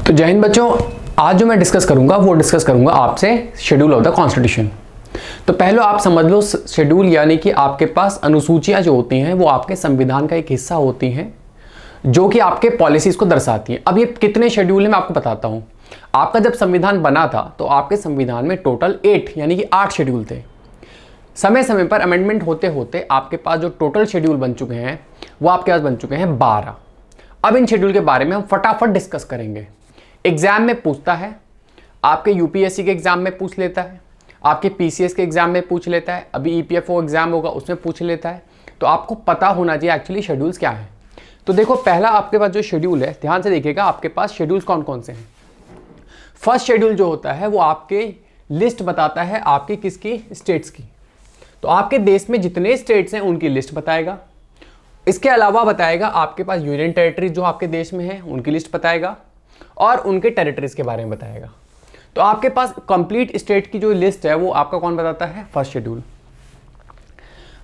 तो जय हिंद बच्चों, आज जो मैं डिस्कस करूंगा वो डिस्कस करूंगा आपसे शेड्यूल ऑफ द कॉन्स्टिट्यूशन। तो पहले आप समझ लो, शेड्यूल यानी कि आपके पास अनुसूचियां जो होती हैं वो आपके संविधान का एक हिस्सा होती हैं जो कि आपके पॉलिसीज को दर्शाती हैं। अब ये कितने शेड्यूल हैं मैं आपको बताता हूँ। आपका जब संविधान बना था तो आपके संविधान में टोटल 8 यानी कि 8 शेड्यूल थे। समय समय पर अमेंडमेंट होते होते आपके पास जो टोटल शेड्यूल बन चुके हैं वो आपके पास बन चुके हैं 12। अब इन शेड्यूल के बारे में हम फटाफट डिस्कस करेंगे। एग्जाम में पूछता है, आपके यूपीएससी के एग्जाम में पूछ लेता है, आपके पीसीएस के एग्जाम में पूछ लेता है, अभी ईपीएफओ एग्जाम होगा उसमें पूछ लेता है। तो आपको पता होना चाहिए एक्चुअली शेड्यूल्स क्या है। तो देखो, पहला आपके पास जो शेड्यूल है, ध्यान से देखिएगा आपके पास शेड्यूल्स कौन कौन से हैं। फर्स्ट शेड्यूल जो होता है वो आपके लिस्ट बताता है आपकी किसकी, स्टेट्स की। तो आपके देश में जितने स्टेट्स हैं उनकी लिस्ट बताएगा। इसके अलावा बताएगा आपके पास यूनियन टेरिटरी जो आपके देश में है उनकी लिस्ट बताएगा और उनके टेरिटरीज के बारे में बताएगा। तो आपके पास कंप्लीट स्टेट की जो लिस्ट है वो आपका कौन बताता है, फर्स्ट शेड्यूल।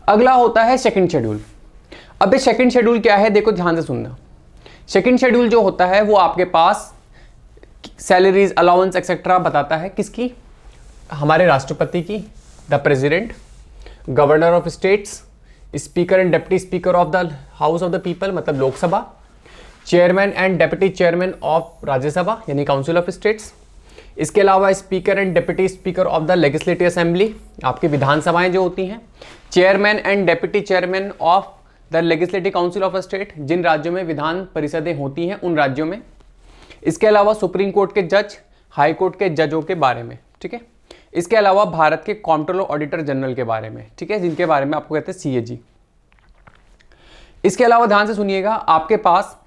अगला होता है सेकंड शेड्यूल। अब ये सेकंड शेड्यूल क्या है, देखो ध्यान से सुनना। सेकंड शेड्यूल जो होता है वो आपके पास सैलरीज, अलाउंस एक्सेट्रा बताता है किसकी, हमारे राष्ट्रपति की, the president, governor of states, speaker and deputy speaker of the house of the people मतलब Lok Sabha, chairman and deputy chairman of Rajya Sabha यानी काउंसिल ऑफ स्टेट्स। इसके अलावा speaker and deputy speaker of the legislative assembly, आपकी विधानसभाएं जो होती हैं, chairman and deputy chairman of the legislative council of state, जिन राज्यों में विधान परिषदें होती हैं उन राज्यों में। इसके अलावा सुप्रीम कोर्ट के जज, हाई कोर्ट के जजों के बारे में, ठीक है। इसके अलावा भारत के कॉम्प्ट्रोलर ऑडिटर जनरल के बारे में, ठीक है, जिनके बारे में आपको कहते हैं सीएजी। इसके अलावा ध्यान से सुनिएगा, आपके पास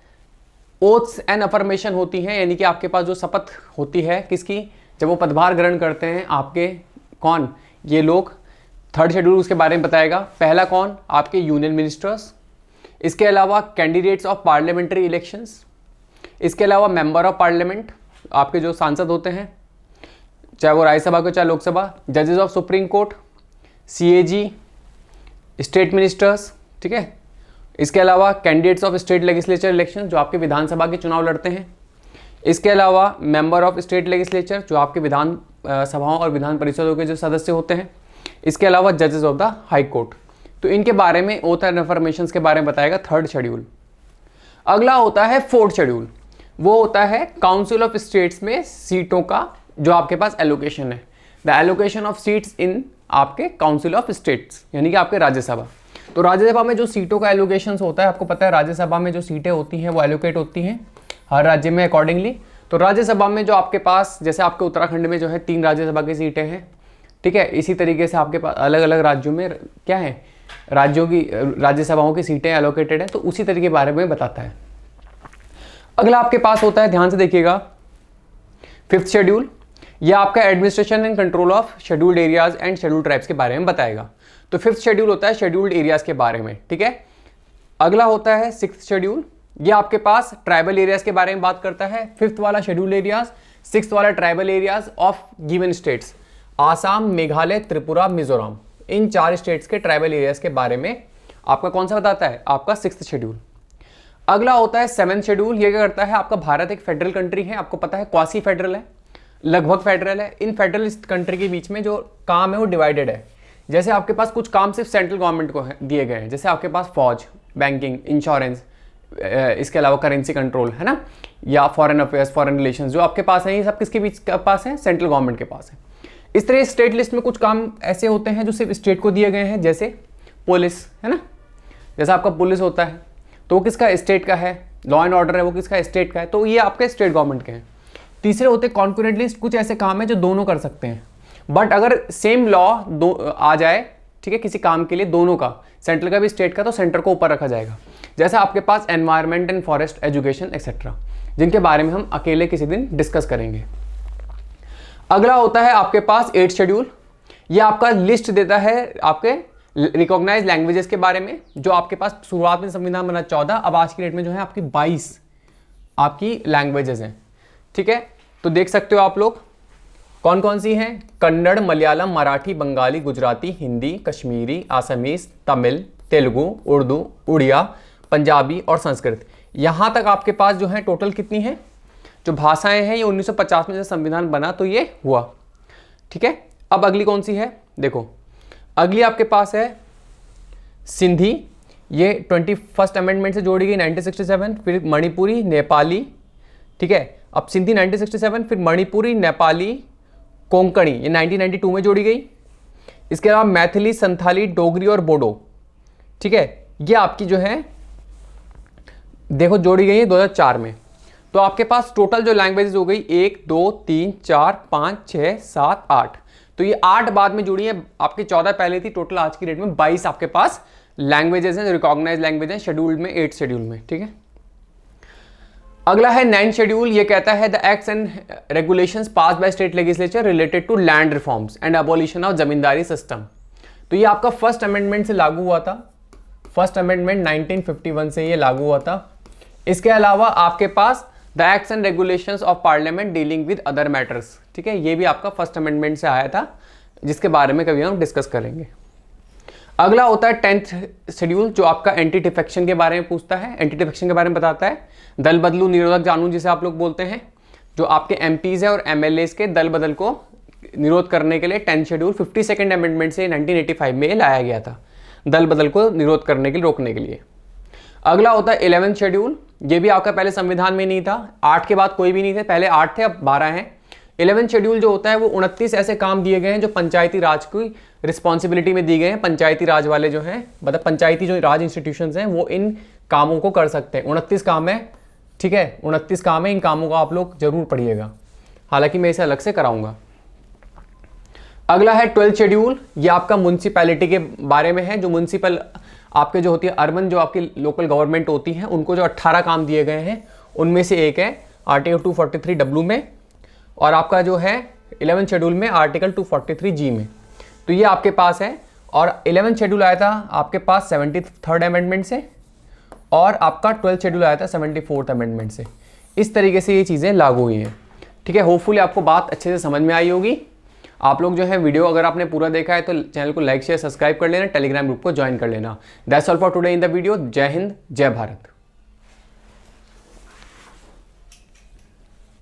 ओथ्स एंड अफर्मेशन होती हैं, यानी कि आपके पास जो शपथ होती है किसकी, जब वो पदभार ग्रहण करते हैं आपके कौन, ये लोग। थर्ड शेड्यूल उसके बारे में बताएगा। पहला कौन, आपके यूनियन मिनिस्टर्स। इसके अलावा कैंडिडेट्स ऑफ पार्लियामेंट्री इलेक्शंस। इसके अलावा मेंबर ऑफ पार्लियामेंट, आपके जो सांसद होते हैं चाहे वो राज्यसभा को चाहे लोकसभा, जजेस of supreme court, CAG, state ministers, ठीक है। इसके अलावा candidates of state legislature election जो आपके विधानसभा के चुनाव लड़ते हैं। इसके अलावा मेंबर ऑफ स्टेट लेजिस्लेचर जो आपके विधान सभाओं और विधान परिषदों के जो सदस्य होते हैं। इसके अलावा जजेस ऑफ द हाई कोर्ट। तो इनके बारे में ओथ एंड अफर्मेशंस के बारे में बताएगा थर्ड शेड्यूल। अगला होता है फोर्थ शेड्यूल। वो होता है काउंसिल ऑफ स्टेट्स में सीटों का जो आपके पास एलोकेशन है, the allocation of seats in आपके काउंसिल ऑफ स्टेट्स यानी कि आपके राज्यसभा। तो राज्यसभा में जो सीटों का एलोकेशन होता है, आपको पता है राज्यसभा में जो सीटें होती हैं वो एलोकेट होती हैं हर राज्य में अकॉर्डिंगली। तो राज्यसभा में जो आपके पास, जैसे आपके उत्तराखंड में जो है 3 राज्यसभा की सीटें हैं, ठीक है, इसी तरीके से आपके पास अलग अलग राज्यों में क्या है, राज्यों की राज्यसभाओं की सीटें एलोकेटेड हैं। तो उसी तरीके के बारे में बताता है। अगला आपके पास होता है, ध्यान से देखिएगा, फिफ्थ शेड्यूल। यह आपका administration and control of scheduled areas and scheduled tribes के बारे में बताएगा। तो फिफ्थ शेड्यूल होता है शेड्यूल्ड एरियाज के बारे में, ठीक है। अगला होता है सिक्स्थ शेड्यूल। ये आपके पास ट्राइबल एरियाज के बारे में बात करता है। फिफ्थ वाला शेड्यूल्ड एरियाज, सिक्स्थ वाला tribal areas of given states, Assam, Meghalaya, Tripura, Mizoram, in 4 states के ट्राइबल एरियाज के बारे में आपका कौन सा बताता है, आपका सिक्स्थ शेड्यूल। अगला होता है सेवंथ शेड्यूल। ये क्या करता है, आपका भारत एक फेडरल कंट्री है, आपको पता है क्वासी फेडरल है, लगभग फेडरल है। इन फेडरल कंट्री के बीच में जो काम है वो डिवाइडेड है। जैसे आपके पास कुछ काम सिर्फ सेंट्रल गवर्नमेंट को दिए गए हैं, जैसे आपके पास फौज, बैंकिंग, इंश्योरेंस, इसके अलावा करेंसी कंट्रोल है ना, या फॉरेन अफेयर्स, फॉरेन रिलेशंस जो आपके पास हैं, ये सब किसके बीच पास है, सेंट्रल गवर्नमेंट के पास है। इस तरह स्टेट लिस्ट में कुछ काम ऐसे होते हैं जो सिर्फ स्टेट को दिए गए हैं, जैसे पुलिस है ना, जैसा आपका पुलिस होता है तो वो किसका, स्टेट का है। लॉ एंड ऑर्डर है वो किसका, स्टेट का है। तो ये आपके स्टेट गवर्नमेंट के हैं। तीसरे होते हैं कॉन्करेंट लिस्ट। कुछ ऐसे काम है जो दोनों कर सकते हैं, बट अगर सेम लॉ आ जाए, ठीक है, किसी काम के लिए दोनों का, सेंट्रल का भी स्टेट का, तो सेंटर को ऊपर रखा जाएगा। जैसे आपके पास environment and forest, education etcetera, जिनके बारे में हम अकेले किसी दिन डिस्कस करेंगे। अगला होता है आपके पास 8th शेड्यूल। ये आपका लिस्ट देता है आपके रिकॉग्नाइज लैंग्वेजेस के बारे में, जो आपके पास शुरुआत में संविधान बना 14, अब आज की डेट में जो है आपकी 22 आपकी लैंग्वेजेस हैं, ठीक है। तो देख सकते हो आप लोग कौन कौन सी हैं, कन्नड़, मलयालम, मराठी, बंगाली, गुजराती, हिंदी, कश्मीरी, आसामीज, तमिल, तेलुगु, उर्दू, उड़िया, पंजाबी और संस्कृत। यहाँ तक आपके पास जो है टोटल कितनी है, जो भाषाएं हैं ये 1950 में जब संविधान बना तो ये हुआ। ठीक है, अब अगली कौन सी है, देखो अगली आपके पास है सिंधी, ये 21st अमेंडमेंट से जोड़ी गई 1967। फिर मणिपुरी, नेपाली, ठीक है, अब सिंधी 1967, फिर मणिपुरी, नेपाली, कोंकणी ये 1992 में जोड़ी गई। इसके अलावा मैथिली, संथाली, डोगरी और बोडो, ठीक है, ये आपकी जो है देखो जोड़ी गई है 2004 में। तो आपके पास टोटल जो लैंग्वेजेस हो गई 1 2 3 4 5 6 7 8, तो ये 8 बाद में जुड़ी है, आपकी 14 पहले थी। टोटल आज की डेट में 22 आपके पास लैंग्वेजेस हैं जो रिकॉग्नाइज लैंग्वेज हैं शेड्यूल्ड में, 8 शेड्यूल में। ठीक है, अगला है 9 शेड्यूल। ये कहता है the acts and regulations pass by state legislature related to land reforms and abolition of zamindari system. तो ये आपका फर्स्ट अमेंडमेंट से लागू हुआ था, फर्स्ट अमेंडमेंट 1951 से ये लागू हुआ था। इसके अलावा आपके पास the acts and regulations of parliament dealing with other matters, ठीक है, ये भी आपका फर्स्ट अमेंडमेंट से आया था, जिसके बारे में कभी हम डिस्कस करेंगे। अगला होता है 10th शेड्यूल जो आपका एंटी डिफेक्शन के बारे में पूछता है, एंटी डिफेक्शन के बारे में बताता है। दल बदलू निरोधक कानून जिसे आप लोग बोलते हैं, जो आपके एमपीज है और एमएलएस के दल बदल को निरोध करने के लिए 10th शेड्यूल 52nd अमेंडमेंट से 1985 में लाया गया था, दल बदल को निरोध करने के लिए, रोकने के लिए। अगला होता है 11th शेड्यूल, ये भी आपका पहले संविधान में नहीं था, 8 के बाद कोई भी नहीं थे, पहले 8 थे अब 12 हैं। 11th शेड्यूल जो होता है वो 29 ऐसे काम दिए गए हैं जो पंचायती राज की रिस्पॉन्सिबिलिटी में दिए गए हैं। पंचायती राज वाले जो हैं, मतलब पंचायती जो राज इंस्टीट्यूशंस हैं वो इन कामों को कर सकते हैं। 29 काम है, ठीक है, 29 काम है, इन कामों को आप लोग जरूर पढ़िएगा, हालांकि मैं इसे अलग से कराऊंगा। अगला है 12th शेड्यूल, ये आपका म्यूनसिपैलिटी के बारे में है, जो म्यूनसिपल आपके जो होती है अर्बन जो आपकी लोकल गवर्नमेंट होती है, उनको जो 18 काम दिए गए हैं उनमें से एक है आर्टिकल 243 में, और आपका जो है 11th शेड्यूल में आर्टिकल 243 में। तो ये आपके पास है, और 11th शेड्यूल आया था आपके पास 73rd अमेंडमेंट से, और आपका 12th शेड्यूल आया था 74th अमेंडमेंट से। इस तरीके से ये चीज़ें लागू हुई हैं। ठीक है, होपफुली आपको बात अच्छे से समझ में आई होगी। आप लोग जो है वीडियो अगर आपने पूरा देखा है तो चैनल को लाइक शेयर सब्सक्राइब कर लेना, टेलीग्राम ग्रुप को ज्वाइन कर लेना। That's all for today in the video. जय हिंद, जय भारत।